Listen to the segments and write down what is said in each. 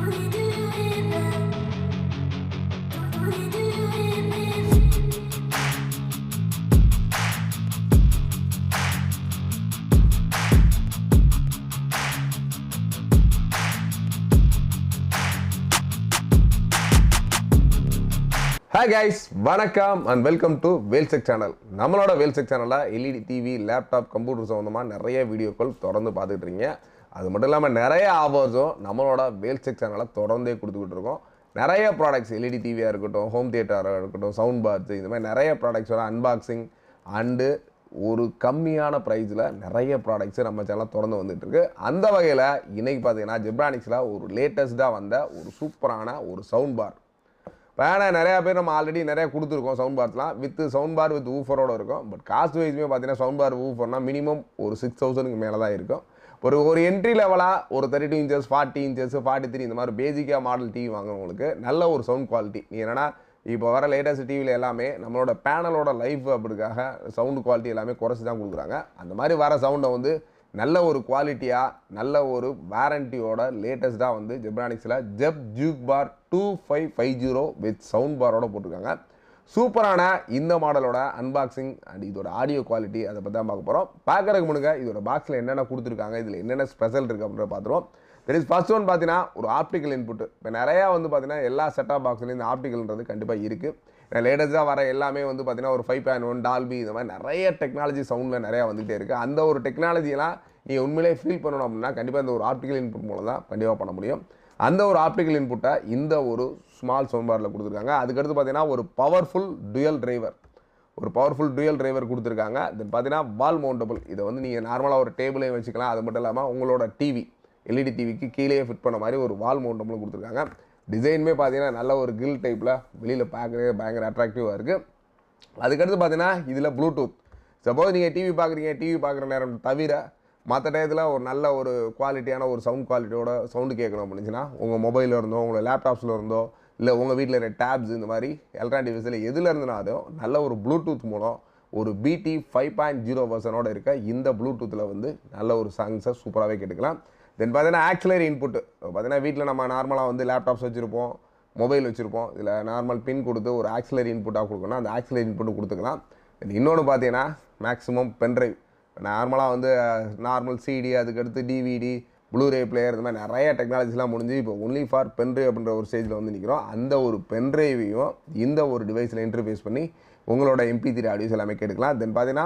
Hi guys, வணக்கம் and welcome to Wheelcheck channel. நம்மளோட Wheelcheck channelல LED TV, laptop, computer சம்பந்தமா நிறைய வீடியோக்கள் தொடர்ந்து பார்த்துட்டு இருக்கீங்க. அது மட்டும் இல்லாமல் நிறைய ஆஃபர்ஸும் நம்மளோட Wheelcheck channelல தொடர்ந்தே கொடுத்துக்கிட்டு இருக்கோம். நிறைய ப்ராடக்ட்ஸ் LED டிவியாக இருக்கட்டும், ஹோம் தியேட்டராக இருக்கட்டும், சவுண்ட் பார்ஸ் இந்த மாதிரி நிறைய ப்ராடக்ட்ஸோட அன்பாக்சிங் அண்டு ஒரு கம்மியான ப்ரைஸில் நிறைய ப்ராடக்ட்ஸு நம்ம சேனலில் தொடர்ந்து வந்துட்டு இருக்கு. அந்த வகையில் இன்னைக்கு பார்த்தீங்கன்னா ஜெப்ரானிக்ஸில் ஒரு லேட்டஸ்ட்டாக வந்த ஒரு சூப்பரான ஒரு சவுண்ட் பார். வேணா நிறையா பேர் நம்ம ஆல்ரெடி நிறையா கொடுத்துருக்கோம் சவுண்ட் பார்ஸ்லாம் சவுண்ட் பார் வித் ஊஃபரோடு இருக்கும். பட் காஸ்ட் வைஸ்மே பார்த்தீங்கன்னா சவுண்ட் பார் ஊஃபர்னால் மினிமம் ஒரு 6,000க்கு மேலே தான் இருக்கும். ஒரு என்ட்ரி லெவலாக ஒரு 32 இன்ச்சஸ் 40 இன்ச்சஸ் 43 இந்த மாதிரி பேசிக்காக மாடல் டிவி வாங்குறவங்களுக்கு நல்ல ஒரு சவுண்ட் குவாலிட்டி. நீ என்னென்னா இப்போ வர லேட்டஸ்ட் டிவியில் எல்லாமே நம்மளோட பேனலோட லைஃப் அப்படிக்காக சவுண்டு குவாலிட்டி எல்லாமே குறைச்சி தான் கொடுக்குறாங்க. அந்த மாதிரி வர சவுண்டை வந்து நல்ல ஒரு குவாலிட்டியாக நல்ல ஒரு வாரண்டியோட லேட்டஸ்ட்டாக வந்து ஜெப்ரானிக்ஸில் ஜெப் ஜூக் பார் 2550 வித் சவுண்ட் பாரோட போட்டிருக்காங்க. சூப்பரான இந்த மாடலோட அன்பாக்சிங் அண்ட் இதோட ஆடியோ குவாலிட்டி அதை பற்றி தான் பார்க்க போகிறோம். பார்க்குறதுக்கு முன்னாடி இதோட பாக்ஸில் என்னென்ன கொடுத்துருக்காங்க, இதில் என்னென்ன ஸ்பெஷல் இருக்குது அப்படின்றத பார்த்துருவோம். தெர் இஸ் ஃபர்ஸ்ட் ஒன் பார்த்தீங்கன்னா ஒரு ஆப்டிக்கல் இன்புட். இப்போ நிறையா வந்து பார்த்தீங்கன்னா எல்லா செட்டாப் பாக்ஸ்லையும் இந்த ஆப்டிக்கல்ன்றது கண்டிப்பாக இருக்குது. லேட்டஸ்ட்டாக வர எல்லாமே வந்து பார்த்தீங்கன்னா ஒரு 5.1 டால்பி இந்த மாதிரி நிறைய டெக்னாலஜி சவுண்டில் நிறையா வந்துகிட்டே இருக்குது. அந்த ஒரு டெக்னாலஜியெல்லாம் நீங்கள் உண்மையிலே ஃபீல் பண்ணணும் அப்படின்னா கண்டிப்பாக இந்த ஒரு ஆப்டிக்கல் இன்புட் மூலம் தான் கண்டிப்பாக பண்ண முடியும். அந்த ஒரு ஆப்டிக்கல் இன்புட்டை இந்த ஒரு ஸ்மால் சவுண்ட் பாரில் கொடுத்துருக்காங்க. அதுக்கடுத்து பார்த்தீங்கன்னா ஒரு பவர்ஃபுல் டுயல் டிரைவர் கொடுத்துருக்காங்க. தென் பார்த்தீங்கன்னா வால் மவுண்டபிள். இதை வந்து நீங்கள் நார்மலாக ஒரு டேபிளையும் வச்சுக்கலாம். அது மட்டும் இல்லாமல் உங்களோட டிவி LED டிவிக்கு கீழே ஃபிட் பண்ண மாதிரி ஒரு வால் மவுண்டபிளும் கொடுத்துருக்காங்க. டிசைனுமே பார்த்தீங்கன்னா நல்ல ஒரு கில் டைப்பில் வெளியில் பார்க்குறது பயங்கர அட்ராக்டிவாக இருக்குது. அதுக்கடுத்து பார்த்தீங்கன்னா இதில் ப்ளூடூத். சப்போஸ் நீங்கள் டிவி பார்க்குற நேரம் தவிர மற்ற டயத்தில் ஒரு நல்ல ஒரு குவாலிட்டியான ஒரு சவுண்ட் குவாலிட்டியோட சவுண்டு கேட்கணும் அப்படின்னுச்சுன்னா உங்கள் மொபைலில் இருந்தோ உங்களோட லேப்டாப்ஸில் இருந்தோ இல்லை உங்கள் வீட்டில் இருக்கிற டேப்ஸ் இந்த மாதிரி எலக்ட்ரானிக் டிவைஸில் எதில் இருந்தனாலும் நல்ல ஒரு ப்ளூடூத் மூலம் ஒரு BT 5.0 வெர்ஷனோட இருக்க இந்த ப்ளூடூத்தில் வந்து நல்ல ஒரு சாங்ஸை சூப்பராகவே கேட்டுக்கலாம். தென் பார்த்தீங்கன்னா ஆக்சிலரி இன்புட்டு. பார்த்தீங்கன்னா வீட்டில் நம்ம நார்மலாக வந்து லேப்டாப்ஸ் வச்சுருப்போம், மொபைல் வச்சுருப்போம். இதில் நார்மல் பின் கொடுத்து ஒரு ஆக்சிலரி இன்புட்டாக கொடுக்கணும். அந்த ஆக்சிலரி இன்புட்டு கொடுத்துக்கலாம். இன்னொன்று பார்த்தீங்கன்னா மேக்ஸிமம் பென்ட்ரைவ். நார்மலாக வந்து நார்மல் CD, அதுக்கடுத்து DVD, ப்ளூரே பிளேயர் இந்த மாதிரி நிறைய டெக்னாலஜிலாம் முடிஞ்சு இப்போ ஒன்லி ஃபார் பென்ட்ரைவ் அப்படின்ற ஒரு ஸ்டேஜில் வந்து நிற்கிறோம். அந்த ஒரு பென்ட்ரைவையும் இந்த ஒரு டிவைஸில் இன்டர்ஃபேஸ் பண்ணி உங்களோட MP3 ஆடியோஸ் எல்லாமே கேட்டுக்கலாம். தென் பார்த்தீங்கன்னா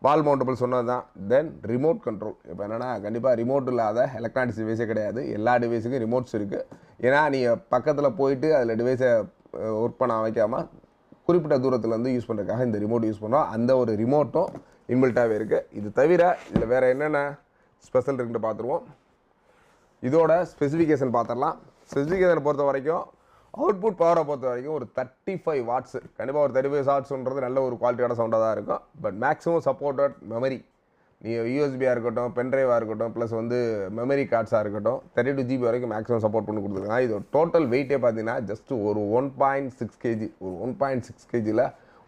வால் மவுண்டபிள் சொன்னது தான். தென் ரிமோட் கண்ட்ரோல். இப்போ என்னென்னா கண்டிப்பாக ரிமோட் இல்லாத எலக்ட்ரானிக்ஸ் டிவைஸே கிடையாது. எல்லா டிவைஸுக்கும் ரிமோட்ஸ் இருக்குது. ஏன்னா நீங்கள் பக்கத்தில் போயிட்டு அதில் டிவைஸை ஒர்க் பண்ண வைக்காமல் குறிப்பிட்ட தூரத்தில் வந்து யூஸ் பண்ணுறதுக்காக இந்த ரிமோட் யூஸ் பண்ணுறோம். அந்த ஒரு ரிமோட்டும் இன்பில்ட்டாகவே இருக்குது. இது தவிர இதில் வேறு என்னென்ன ஸ்பெஷல் இருக்குன்னு பார்த்துருவோம். இதோட ஸ்பெசிஃபிகேஷன் பார்த்துடலாம். ஸ்பெசிஃபிகேஷனை பொறுத்த வரைக்கும் அவுட்புட் பவரை பொறுத்த வரைக்கும் ஒரு 35 வாட்ஸ். கண்டிப்பாக ஒரு 35 வாட்ஸுன்றது நல்ல ஒரு குவாலிட்டியான சவுண்டாக தான் இருக்கும். பட் மேக்ஸிமம் சப்போர்ட்டட் மெமரி நீங்கள் USB-யாக இருக்கட்டும், பென்ட்ரைவாக இருக்கட்டும், ப்ளஸ் வந்து மெமரி கார்ட்ஸாக இருக்கட்டும் 32 GB வரைக்கும் மேக்ஸிமம் சப்போர்ட் பண்ணி கொடுத்துருக்காங்க. இது டோட்டல் வெயிட்டே பார்த்தீங்கன்னா ஜஸ்ட் ஒரு 1.6 kg. ஒரு 1.6 kgயில்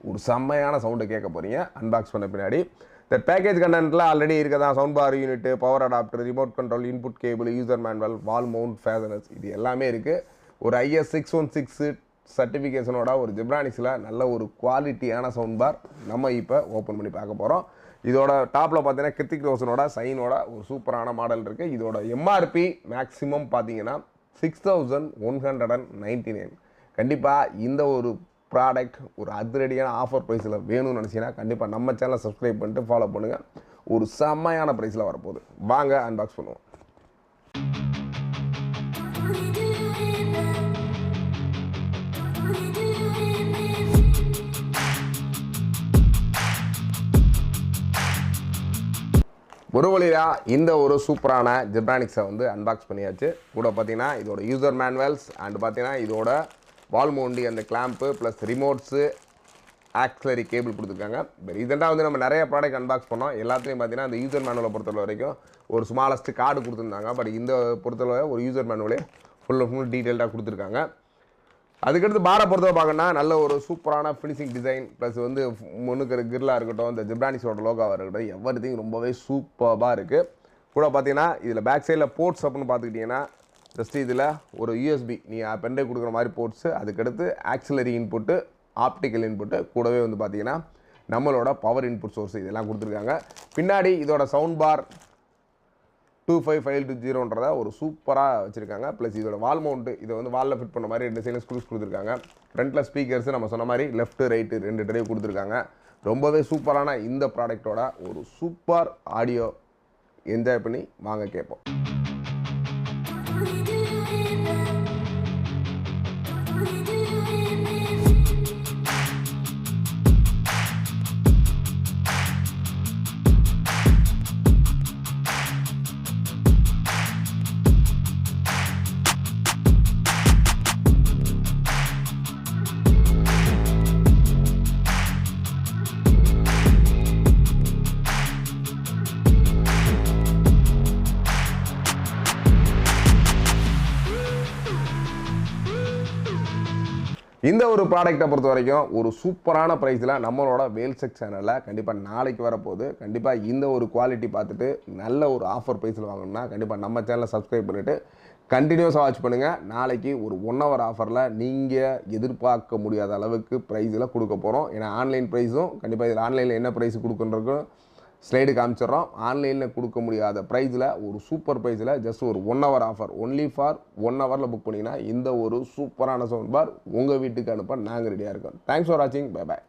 ஒரு செம்மையான சவுண்டை கேட்க போகிறீங்க அன்பாக்ஸ் பண்ண பின்னாடி. இந்த பேக்கேஜ் கண்டென்ட்டில் ஆல்ரெடி இருக்கதான் sound bar unit, power adapter, remote control, input cable, user manual, wall mount fasteners இது எல்லாமே இருக்குது. ஒரு IS 616 சர்டிஃபிகேஷனோட ஒரு ஜெப்ரானிக்ஸில் நல்ல ஒரு குவாலிட்டியான சவுண்ட் பார் நம்ம இப்போ ஓப்பன் பண்ணி பார்க்க போகிறோம். இதோட டாப்பில் பார்த்தீங்கன்னா கிருத்திக் ரோஷனோட சைனோட ஒரு சூப்பரான மாடல் இருக்குது. இதோட MRP மேக்ஸிமம் பார்த்தீங்கன்னா 6199. கண்டிப்பாக இந்த ஒரு ப்ராடக்ட் ஒரு அதிரடியான ஆஃபர் ப்ரைஸில் வேணும்னு நினச்சிங்கன்னா கண்டிப்பாக நம்ம சேனலை சப்ஸ்கிரைப் பண்ணிட்டு ஃபாலோ பண்ணுங்கள். ஒரு செம்மையான ப்ரைஸில் வரப்போகுது. வாங்க அன்பாக்ஸ் பண்ணுவோம். ஒரு வழியாக இந்த ஒரு சூப்பரான ஜெப்ரானிக்ஸை வந்து அன்பாக்ஸ் பண்ணியாச்சு. கூட பார்த்தீங்கன்னா இதோட யூசர் மேனுவல்ஸ் அண்ட் பார்த்தீங்கன்னா இதோட வால் மவுண்டி அந்த கிளாம்ப்பு ப்ளஸ் ரிமோட்ஸு ஆக்சிலரி கேபிள் கொடுத்துருக்காங்க. இதெல்லாம் வந்து நம்ம நிறைய ப்ராடக்ட் அன்பாக்ஸ் பண்ணோம். எல்லாத்துலேயும் பார்த்தீங்கன்னா அந்த யூசர் மேனுவலை பொறுத்தவரை வரைக்கும் ஒரு ஸ்மாலஸ்ட் கார்டு கொடுத்துருந்தாங்க. பட் இந்த பொறுத்தவரை ஒரு யூசர் மேனுவலே ஃபுல் டீட்டெயில்டாக கொடுத்துருக்காங்க. அதுக்கடுத்து பாரை பொறுத்தவரை பார்க்கணுன்னா நல்ல ஒரு சூப்பரான ஃபினிஷிங் டிசைன் ப்ளஸ் வந்து முன்னுக்கு கிரில்லாக இருக்கட்டும், இந்த ஜெப்ரானிக்ஸோட லோகாவாக இருக்கட்டும், எவ்ரிதிங் ரொம்பவே சூப்பராக இருக்குது. கூட பார்த்தீங்கன்னா இதில் பேக் சைடில் போர்ட்ஸ் அப்படின்னு பார்த்துக்கிட்டிங்கன்னா ஜஸ்ட் இதில் ஒரு யூஎஸ்பி நீங்கள் பென்ட்ரைவ் கொடுக்குற மாதிரி போர்ட்ஸு, அதுக்கடுத்து ஆக்சிலரி இன்புட்டு, ஆப்டிக்கல் இன்புட்டு, கூடவே வந்து பார்த்தீங்கன்னா நம்மளோட பவர் இன்புட் சோர்ஸ் இதெல்லாம் கொடுத்துருக்காங்க. பின்னாடி இதோட சவுண்ட் பார் 25520ன்றத ஒரு சூப்பராக வச்சுருக்காங்க. ப்ளஸ் இதோட வால் மவுண்ட்டு, இதை வந்து வாலில் ஃபிட் பண்ண மாதிரி 2 சைடில் ஸ்க்ரூஸ் கொடுத்துருக்காங்க. ஃப்ரண்ட்டில் ஸ்பீக்கர்ஸ் நம்ம சொன்ன மாதிரி லெஃப்ட்டு ரைட்டு 2 டிரைவ் கொடுத்துருக்காங்க. ரொம்பவே சூப்பரான இந்த ப்ராடக்டோட ஒரு சூப்பர் ஆடியோ என்ஜாய் பண்ணி வாங்க கேட்போம். இந்த ஒரு ப்ராடக்ட்டை பொறுத்த வரைக்கும் ஒரு சூப்பரான ப்ரைஸில் நம்மளோட வேல்செக் சேனலில் கண்டிப்பாக நாளைக்கு வரப்போகுது. கண்டிப்பாக இந்த ஒரு குவாலிட்டி பார்த்துட்டு நல்ல ஒரு ஆஃபர் ப்ரைஸில் வாங்கணும்னா கண்டிப்பாக நம்ம சேனலை சப்ஸ்கிரைப் பண்ணிவிட்டு கண்டினியூஸாக வாட்ச் பண்ணுங்கள். நாளைக்கு ஒரு 1 hour ஆஃபரில் நீங்கள் எதிர்பார்க்க முடியாத அளவுக்கு ப்ரைஸில் கொடுக்க போகிறோம். ஏன்னா ஆன்லைன் ப்ரைஸும் கண்டிப்பாக இதில் ஆன்லைனில் என்ன ப்ரைஸ் கொடுக்குன்றதுக்கும் ஸ்லைடு காமிச்சிடறோம். ஆன்லைனில் கொடுக்க முடியாத ப்ரைஸில் ஒரு சூப்பர் ப்ரைஸில் ஜஸ்ட் ஒரு 1 hour ஆஃபர், ஒன்லி ஃபார் 1 hourல புக் பண்ணிங்கன்னா இந்த ஒரு சூப்பரான சவுண்ட் பார் உங்கள் வீட்டுக்கு அனுப்ப நாங்கள் ரெடியாக இருக்கோம். தேங்க்ஸ் ஃபார் வாட்சிங். Bye bye.